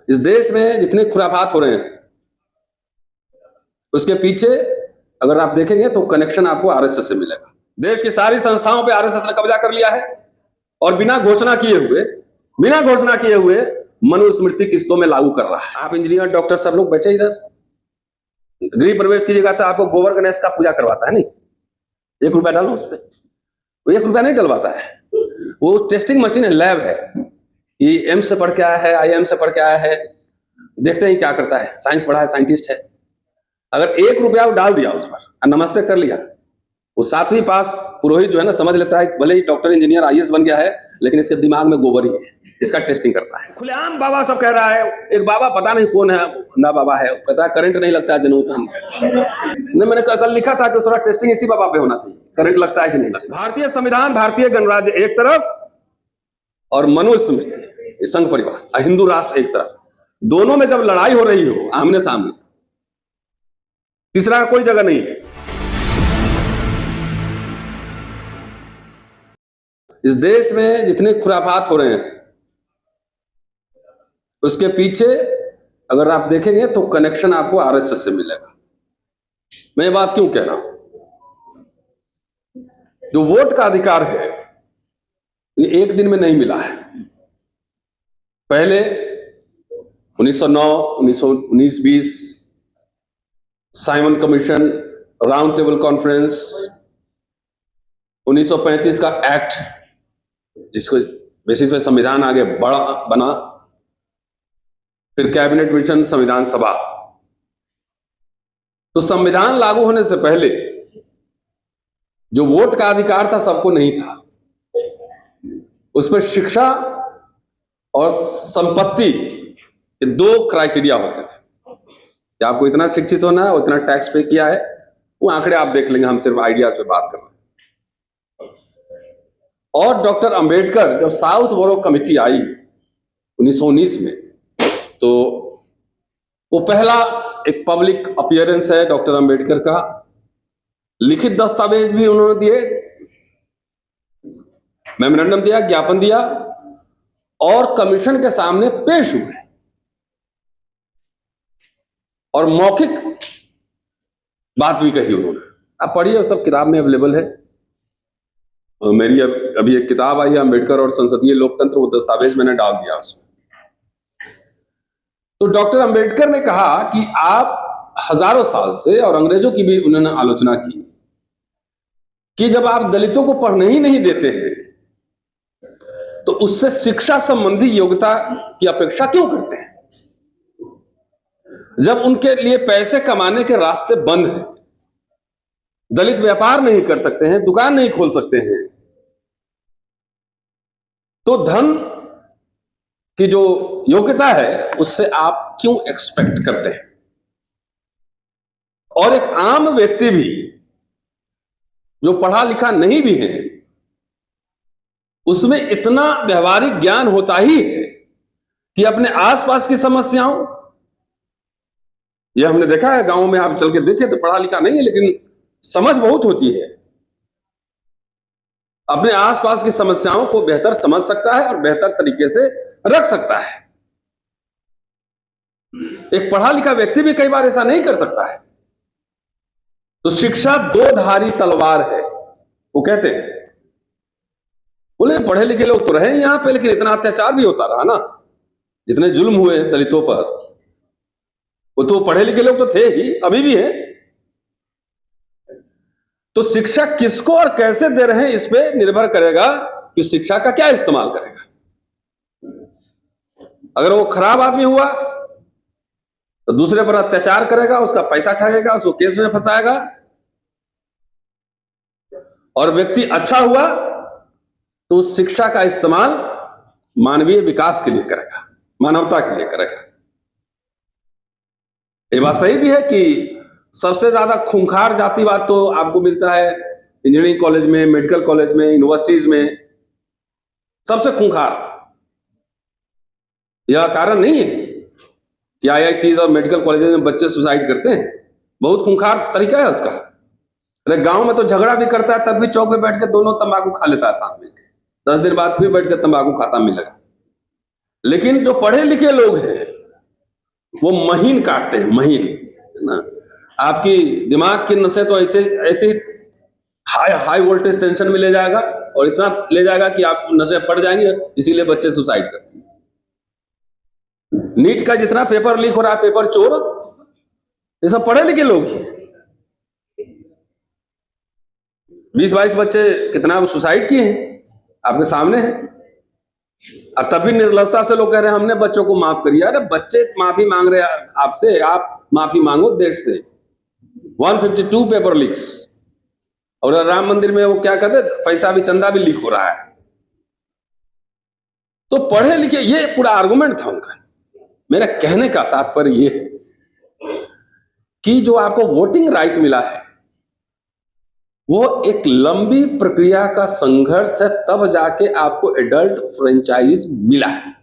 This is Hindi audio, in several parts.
इस देश में जितने खुराफात हो रहे हैं उसके पीछे अगर आप देखेंगे तो कनेक्शन आपको आरएसएस से मिलेगा। देश की सारी संस्थाओं पे आरएसएस ने कब्जा कर लिया है और बिना घोषणा किए हुए मनुस्मृति किस्तों में लागू कर रहा है। आप इंजीनियर डॉक्टर सब लोग बैठे इधर, गृह प्रवेश कीजिएगा तो आपको गोबर गणेश का पूजा करवाता है, नहीं 1 रुपया डालो उस पर, वो 1 रुपया नहीं डलवाता है। वो टेस्टिंग मशीन है, लैब है, ये एम्स से पढ़ के आया है, IIM से पढ़ के आया है, देखते हैं क्या करता है, साइंस पढ़ा है, साइंटिस्ट है। अगर 1 रुपया वो डाल दिया उस पर, नमस्ते कर लिया, वो 7वीं पास पुरोहित जो है ना समझ लेता है भले ही डॉक्टर इंजीनियर IAS बन गया है लेकिन इसके दिमाग में गोबर ही है, इसका टेस्टिंग करता है। खुलेआम बाबा सब कह रहा है, एक बाबा पता नहीं कौन है ना बाबा है, कहता है करंट नहीं लगता है जनेऊ पे। मैंने कल लिखा था कि थोड़ा टेस्टिंग इसी बाबा पे होना चाहिए, करंट लगता है कि नहीं लगता। भारतीय संविधान, भारतीय गणराज्य एक तरफ और मनुस्मृति संघ परिवार हिंदू राष्ट्र एक तरफ, दोनों में जब लड़ाई हो रही हो आमने सामने, तीसरा कोई जगह नहीं है। इस देश में जितने खुराफात हो रहे हैं उसके पीछे अगर आप देखेंगे तो कनेक्शन आपको आरएसएस से मिलेगा। मैं ये बात क्यों कह रहा हूं? जो वोट का अधिकार है ये एक दिन में नहीं मिला है। पहले 1909, 1919, 20 Simon commission, round table conference, 1935 का एक्ट जिसको बेसिस पे संविधान आगे बना, फिर कैबिनेट मिशन, संविधान सभा। तो संविधान लागू होने से पहले जो वोट का अधिकार था सबको नहीं था, उस पर शिक्षा और संपत्ति ये 2 क्राइटेरिया होते थे कि आपको इतना शिक्षित होना है, उतना टैक्स पे किया है। वो आंकड़े आप देख लेंगे, हम सिर्फ आइडियाज पे बात कर रहे हैं। और डॉक्टर अंबेडकर जब साउथ बोरो कमेटी आई 1919 में, तो वो पहला एक पब्लिक अपीयरेंस है डॉक्टर अंबेडकर का, लिखित दस्तावेज भी उन्होंने दिए, मेमोरेंडम दिया, ज्ञापन दिया और कमीशन के सामने पेश हुए और मौखिक बात भी कही उन्होंने। आप पढ़िए, सब किताब में अवेलेबल है। मेरी अभी एक किताब आई है अंबेडकर और संसदीय लोकतंत्र, वो दस्तावेज मैंने डाल दिया उसमें। तो डॉक्टर अंबेडकर ने कहा कि आप हजारों साल से, और अंग्रेजों की भी उन्होंने आलोचना की, कि जब आप दलितों को पढ़ने ही नहीं देते हैं तो उससे शिक्षा संबंधी योग्यता की अपेक्षा क्यों करते हैं? जब उनके लिए पैसे कमाने के रास्ते बंद हैं, दलित व्यापार नहीं कर सकते हैं, दुकान नहीं खोल सकते हैं, तो धन की जो योग्यता है उससे आप क्यों एक्सपेक्ट करते हैं? और एक आम व्यक्ति भी जो पढ़ा लिखा नहीं भी है, उसमें इतना व्यवहारिक ज्ञान होता ही है कि अपने आसपास की समस्याओं, यह हमने देखा है गांव में, आप चल के देखिए तो पढ़ा लिखा नहीं है लेकिन समझ बहुत होती है, अपने आसपास की समस्याओं को बेहतर समझ सकता है और बेहतर तरीके से रख सकता है। एक पढ़ा लिखा व्यक्ति भी कई बार ऐसा नहीं कर सकता है। तो शिक्षा 2 धारी तलवार है, वो कहते हैं। बोले पढ़े लिखे लोग तो रहे यहां पे, लेकिन इतना अत्याचार भी होता रहा ना, जितने जुल्म हुए दलितों पर, वो तो पढ़े लिखे लोग तो थे ही, अभी भी है। तो शिक्षा किसको और कैसे दे रहे हैं इस पे निर्भर करेगा कि शिक्षा का क्या इस्तेमाल करेगा। अगर वो खराब आदमी हुआ तो दूसरे पर अत्याचार करेगा, उसका पैसा ठगेगा, उसको केस में फंसाएगा। और व्यक्ति अच्छा हुआ तो उस शिक्षा का इस्तेमाल मानवीय विकास के लिए करेगा, मानवता के लिए करेगा। ये बात सही भी है कि सबसे ज्यादा खूंखार जातिवाद तो आपको मिलता है इंजीनियरिंग कॉलेज में, मेडिकल कॉलेज में, यूनिवर्सिटीज में, सबसे खूंखार। यह कारण नहीं है कि IITs और मेडिकल कॉलेजेस में बच्चे सुसाइड करते हैं, बहुत खूंखार तरीका है उसका। अरे गांव में तो झगड़ा भी करता है तब भी चौक पे बैठ के दोनों तंबाकू खा लेता है साथ में, 10 दिन बाद फिर बैठ के तंबाकू खाता मिलेगा। लेकिन जो पढ़े लिखे लोग हैं वो महीन काटते हैं, महीन, है ना। आपकी दिमाग की नसें तो ऐसे ऐसे हाई हाई वोल्टेज टेंशन में ले जाएगा, और इतना ले जाएगा कि आप नसें फट जाएंगे, इसीलिए बच्चे सुसाइड करते हैं। नीट का जितना पेपर लीक हो रहा है, पेपर चोर, ये सब पढ़े लिखे लोग हैं। 20-22 बच्चे कितना सुसाइड किए हैं, आपके सामने है। अब तभी निर्लजता से लोग कह रहे हैं हमने बच्चों को माफ करिए। अरे बच्चे माफी मांग रहे हैं आपसे, आप माफी मांगो देश से। 152 पेपर लीक्स, और राम मंदिर में वो क्या कहते, पैसा भी, चंदा भी लीक हो रहा है। तो पढ़े लिखे, ये पूरा आर्गुमेंट था उनका। मेरा कहने का तात्पर्य ये है कि जो आपको वोटिंग राइट मिला है, वो एक लंबी प्रक्रिया का संघर्ष है, तब जाके आपको एडल्ट फ्रेंचाइज मिला है।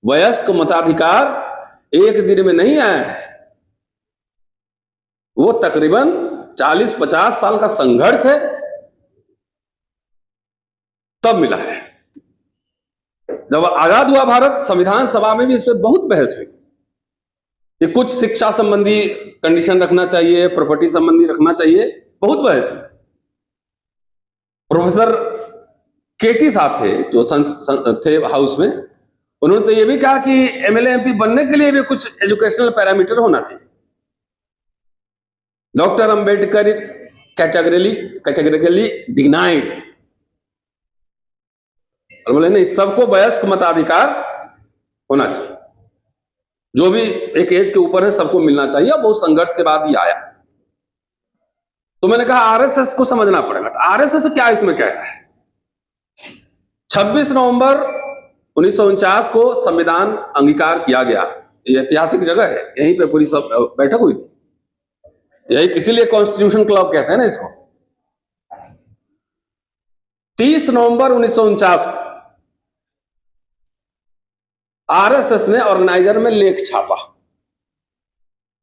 वयस्क मताधिकार एक दिन में नहीं आया है, वो तकरीबन 40-50 साल का संघर्ष है, तब मिला है। जब आजाद हुआ भारत, संविधान सभा में भी इस पर बहुत बहस हुई कि कुछ शिक्षा संबंधी कंडीशन रखना चाहिए, प्रॉपर्टी संबंधी रखना चाहिए, बहुत बहस हुई। प्रोफेसर केटी साहब थे जो थे हाउस में, उन्होंने तो ये भी कहा कि एमएलए एमपी बनने के लिए भी कुछ एजुकेशनल पैरामीटर होना चाहिए। डॉक्टर अंबेडकर कैटेगरिकली डिनाइड, और बोले नहीं, सबको वयस्क मताधिकार होना चाहिए, जो भी एक एज के ऊपर है सबको मिलना चाहिए। और बहुत संघर्ष के बाद ही आया। तो मैंने कहा आरएसएस को समझना पड़ेगा। तो आरएसएस क्या इसमें कह रहा है? 26 नवंबर 1949 को संविधान अंगीकार किया गया। ये ऐतिहासिक जगह है, यहीं पे पूरी सब बैठक हुई थी। यही इसीलिए कॉन्स्टिट्यूशन क्लब कहते हैं ना इसको। 30 नवंबर 1949 को आरएसएस ने ऑर्गेनाइजर में लेख छापा।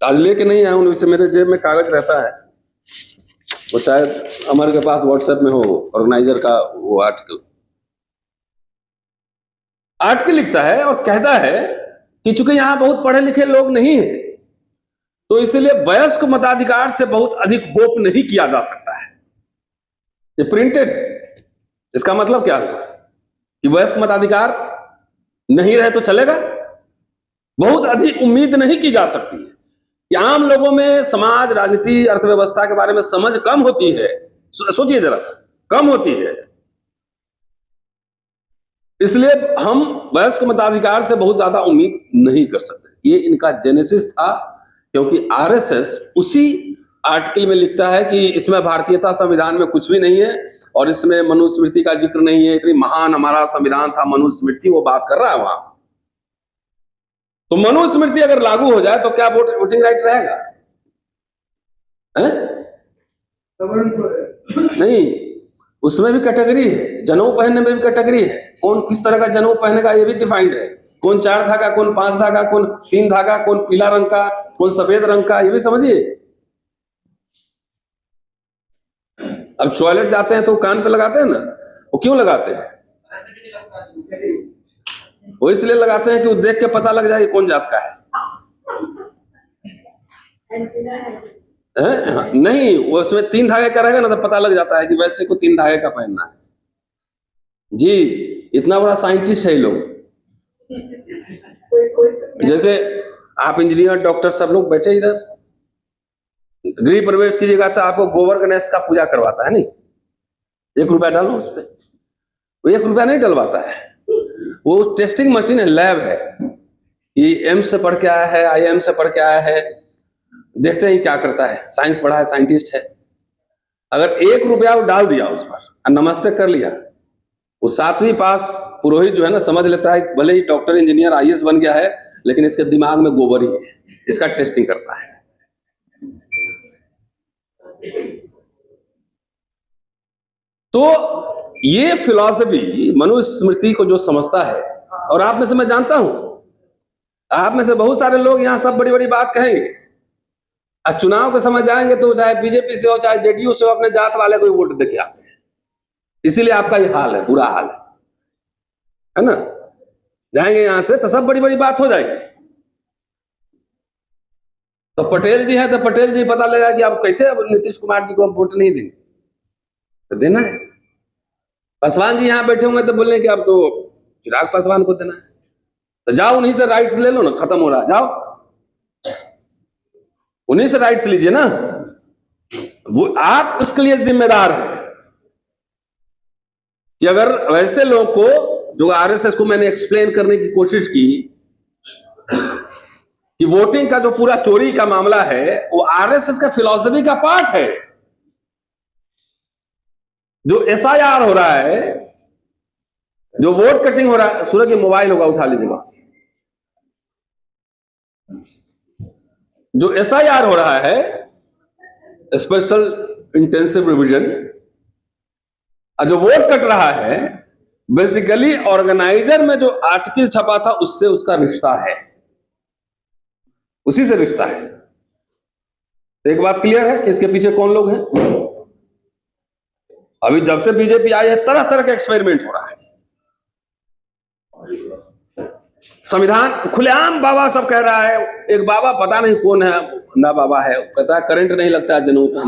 आज लेके नहीं आया हूं, मेरे जेब में कागज रहता है, वो शायद हमारे के पास व्हाट्सएप में हो, ऑर्गेनाइजर का वो आर्टिकल लिखता है और कहता है कि चूंकि यहां बहुत पढ़े लिखे लोग नहीं हैं, तो इसलिए वयस्क मताधिकार से बहुत अधिक होप नहीं किया जा सकता है। ये प्रिंटेड है। इसका मतलब क्या हुआ कि वयस्क मताधिकार नहीं रहे तो चलेगा, बहुत अधिक उम्मीद नहीं की जा सकती है। कि आम लोगों में समाज, राजनीति, अर्थव्यवस्था के बारे में समझ कम होती है। सोचिए जरा सा, कम होती है, इसलिए हम वयस्क मताधिकार से बहुत ज्यादा उम्मीद नहीं कर सकते। ये इनका जेनेसिस था, क्योंकि आरएसएस उसी आर्टिकल में लिखता है कि इसमें भारतीयता संविधान में कुछ भी नहीं है, और इसमें मनुस्मृति का जिक्र नहीं है। इतनी महान हमारा संविधान था, मनुस्मृति वो बात कर रहा है वहां। तो मनुस्मृति अगर लागू हो जाए तो क्या वोटिंग राइट रहेगा? नहीं, उसमें भी कैटेगरी है। जनेऊ पहनने में भी कैटेगरी है। कौन किस तरह का जनेऊ पहनेगा ये भी डिफाइंड है। कौन 4 धागा, कौन 5 धागा, कौन 3 धागा, कौन पीला रंग का, कौन सफेद रंग का, ये भी समझिए। अब टॉयलेट जाते हैं तो कान पे लगाते हैं ना, वो क्यों लगाते हैं? वो इसलिए लगाते हैं कि वो देख के पता लग जाए कौन जात का है। नहीं, वो उसमें 3 धागे का रहेगा ना, तो पता लग जाता है कि वैसे को 3 धागे का पहनना है। जी, इतना बड़ा साइंटिस्ट है लोग। जैसे आप इंजीनियर, डॉक्टर, सब लोग बैठे इधर, गृह प्रवेश कीजिएगा तो आपको गोबर गणेश का पूजा करवाता है, नहीं? 1 रुपया डालो उस पर, वो 1 रुपया नहीं डलवाता है। वो टेस्टिंग मशीन है, लैब है। ये एम्स से पढ़ के आया है, IIM से पढ़ के आया है, देखते हैं क्या करता है। साइंस पढ़ा है, साइंटिस्ट है। अगर 1 रुपया वो डाल दिया उस पर और नमस्ते कर लिया, वो 7वीं पास पुरोहित जो है ना, समझ लेता है भले ही डॉक्टर, इंजीनियर, IAS बन गया है, लेकिन इसके दिमाग में गोबर ही है। इसका टेस्टिंग करता है। तो ये फिलॉसफी मनुस्मृति को जो समझता है, और आप में से मैं जानता हूं, आप में से बहुत सारे लोग यहां सब बड़ी बड़ी बात कहेंगे, और चुनाव के समय जाएंगे तो चाहे बीजेपी से हो चाहे जेडीयू से हो, अपने जात वाले को वोट देके आते हैं। इसीलिए आपका ये हाल है, बुरा हाल है ना? जाएंगे यहां से तो सब बड़ी बड़ी बात हो जाएगी। तो पटेल जी हैं तो पटेल जी पता लगा कि आप कैसे अब नीतीश कुमार जी को हम वोट नहीं देंगे, तो देना है। पासवान जी यहाँ बैठे हुए तो बोले कि आप तो चिराग पासवान को देना है, तो जाओ उन्हीं से राइट्स ले लो ना, खत्म हो रहा, जाओ उन्हीं से राइट्स लीजिए ना, वो आप उसके लिए जिम्मेदार है कि अगर वैसे लोगों को, जो आरएसएस को मैंने एक्सप्लेन करने की कोशिश की कि वोटिंग का जो पूरा चोरी का मामला है वो आरएसएस का फिलॉसफी का पार्ट है। जो एसआईआर हो रहा है, जो वोट कटिंग हो रहा है, सूरज ये मोबाइल होगा उठा लीजिएगा, जो एसआईआर हो रहा है, स्पेशल इंटेंसिव रिवीजन, जो वोट कट रहा है, बेसिकली ऑर्गेनाइजर में जो आर्टिकल छपा था उससे उसका रिश्ता है, उसी से रिश्ता है। तो एक बात क्लियर है कि इसके पीछे कौन लोग हैं। अभी जब से बीजेपी आई है तरह तरह का एक्सपेरिमेंट हो रहा है। संविधान खुलेआम बाबा सब कह रहा है, एक बाबा पता नहीं कौन है, ना बाबा है, कहता है करंट नहीं लगता है जनेऊ पे,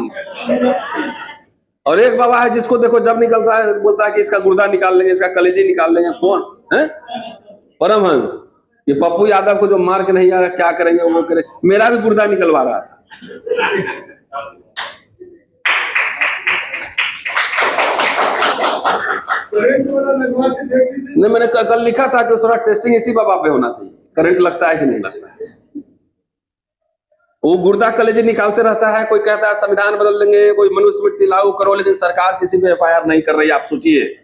और एक बाबा है जिसको देखो जब निकलता है बोलता है कि इसका गुर्दा निकाल लेंगे, इसका कलेजी निकाल लेंगे। कौन है? परमहंस। ये पप्पू यादव को जो मार के नहीं आया, क्या करेंगे वो करे, मेरा भी गुर्दा निकलवा रहा था। नहीं, मैंने कल लिखा था कि उसका टेस्टिंग इसी बाबा पे होना चाहिए, करंट लगता है कि नहीं लगता है। वो गुर्दा कलेजी निकालते रहता है, कोई कहता है संविधान बदल देंगे, कोई मनुस्मृति लागू करो, लेकिन सरकार किसी पे एफआईआर नहीं कर रही, आप सोचिए।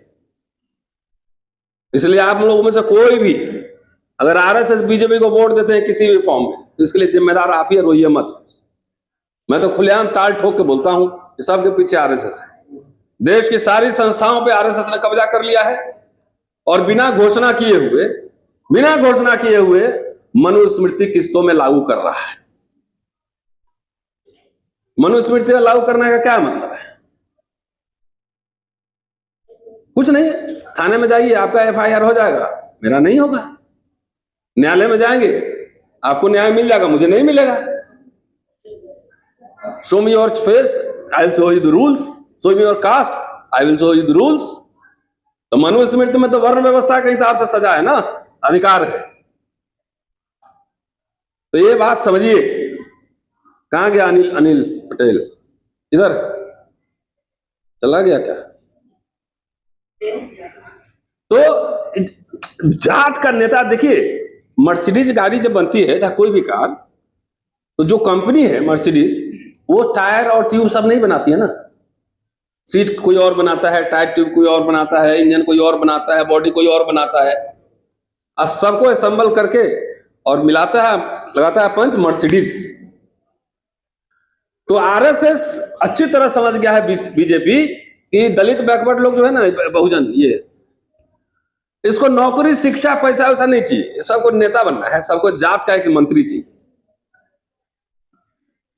इसलिए आप लोगों में से कोई भी अगर आरएसएस बीजेपी को वोट देते हैं किसी भी फॉर्म में, तो इसके लिए जिम्मेदार आप ही, रोइए मत। मैं तो खुलेआम ताल ठोक के बोलता हूं कि सबके पीछे आरएसएस है। देश की सारी संस्थाओं पे आरएसएस ने कब्जा कर लिया है, और बिना घोषणा किए हुए मनुस्मृति किस्तों में लागू कर रहा है। मनुस्मृति में लागू करने का क्या मतलब है? कुछ नहीं है। थाने में जाइए, आपका एफआईआर हो जाएगा, मेरा नहीं होगा। न्यायालय में जाएंगे, आपको न्याय मिल जाएगा, मुझे नहीं मिलेगा। Show me your face, I will show you the rules, show me your cast, I will show you the rules. तो मनुस्मृति में तो वर्ण व्यवस्था के हिसाब से सजा है ना, अधिकार है। तो ये बात समझिए। कहां गया अनिल पटेल? इधर चला गया क्या? तो जात का नेता, देखिए मर्सिडीज गाड़ी जब बनती है, चाहे कोई भी कार, तो जो कंपनी है मर्सिडीज, वो टायर और ट्यूब सब नहीं बनाती है ना। सीट कोई और बनाता है, टायर ट्यूब कोई और बनाता है, इंजन कोई और बनाता है, बॉडी कोई और बनाता है, और सबको असेंबल करके और मिलाता है, लगाता है पंच मर्सिडीज। तो आरएसएस अच्छी तरह समझ गया है बीजेपी कि दलित बैकवर्ड लोग जो है ना, बहुजन, ये इसको नौकरी शिक्षा पैसा वैसा नहीं चाहिए, सबको नेता बनना है, सबको जात का एक मंत्री चाहिए,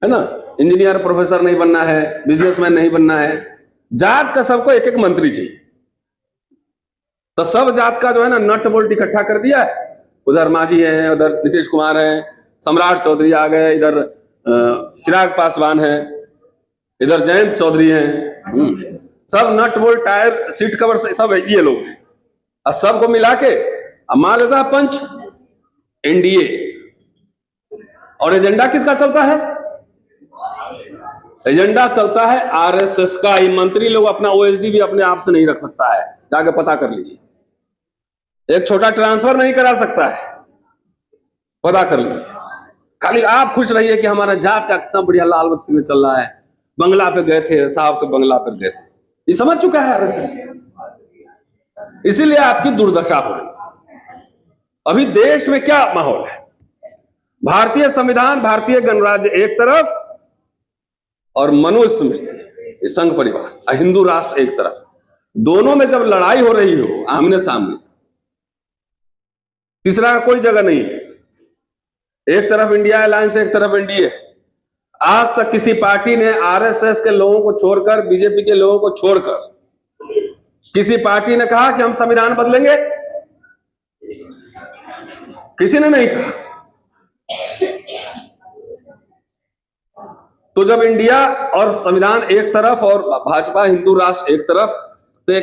है ना। इंजीनियर प्रोफेसर नहीं बनना है, बिजनेसमैन नहीं बनना है, जात का सबको एक एक मंत्री चाहिए। तो सब जात का जो है ना नट बोल्ट इकट्ठा कर दिया है। उधर मांझी है, उधर नीतीश कुमार है, सम्राट चौधरी आ गए, इधर चिराग पासवान है, इधर जयंत चौधरी है, सब nut bolt tyre seat cover सब ये लोग हैं। और सबको मिला के मान लेता है पंच एनडीए। और एजेंडा किसका चलता है? एजेंडा चलता है आरएसएस का। ये मंत्री लोग अपना ओएसडी भी अपने आप से नहीं रख सकता है, जाके पता कर लीजिए। एक छोटा ट्रांसफर नहीं करा सकता है, पता कर लीजिए। खाली आप खुश रहिए कि हमारा जात का कितना बढ़िया लाल बत्ती में चल रहा है। बंगला पे गए थे, साहब के बंगला पे गए थे, ये समझ चुका है आरएसएस। इसीलिए आपकी दुर्दशा हो रही। अभी देश में क्या माहौल है? भारतीय संविधान, भारतीय गणराज्य एक तरफ, और मनुस्मृति, संघ परिवार, हिंदू राष्ट्र एक तरफ। दोनों में जब लड़ाई हो रही हो आमने सामने, तीसरा का कोई जगह नहीं है। एक तरफ इंडिया अलायंस, एक तरफ एनडीए। आज तक किसी पार्टी ने आरएसएस के लोगों को छोड़कर, बीजेपी के लोगों को छोड़कर, किसी पार्टी ने कहा कि हम संविधान बदलेंगे? किसी ने नहीं कहा। तो जब इंडिया और संविधान एक तरफ और भाजपा हिंदू राष्ट्र एक तरफ, तो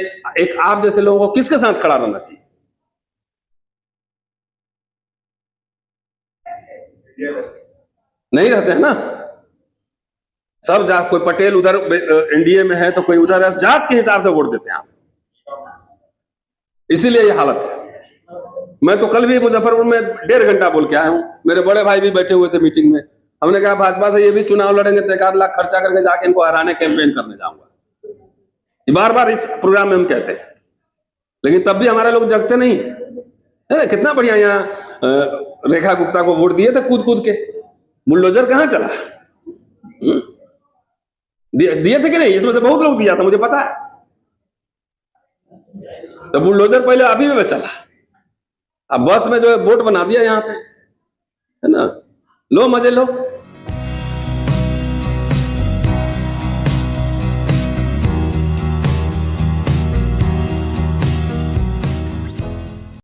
एक आप जैसे लोगों को किसके साथ खड़ा रहना चाहिए? नहीं रहते हैं ना सब। जा कोई पटेल उधर एनडीए में है तो कोई उधर है, जात के हिसाब से वोट देते हैं आप, इसीलिए ये हालत है। मैं तो कल भी मुजफ्फरपुर में 1.5 घंटा बोल के आया हूं, मेरे बड़े भाई भी बैठे हुए थे मीटिंग में। हमने कहा भाजपा से ये भी चुनाव लड़ेंगे तो 1 लाख खर्चा करके जाके इनको हराने कैंपेन करने जाऊंगा, बार बार इस प्रोग्राम में हम कहते हैं, लेकिन तब भी हमारे लोग जगते नहीं है। कितना बढ़िया यहाँ रेखा गुप्ता को वोट दिए थे कूद कूद के, बुलडोजर कहां चला? दिए थे कि नहीं? इसमें से बहुत लोग दिया था, मुझे पता है। तो बुलडोजर पहले अभी में चला, अब बस में जो है बोट बना दिया यहाँ पे, है ना, लो मजे लो।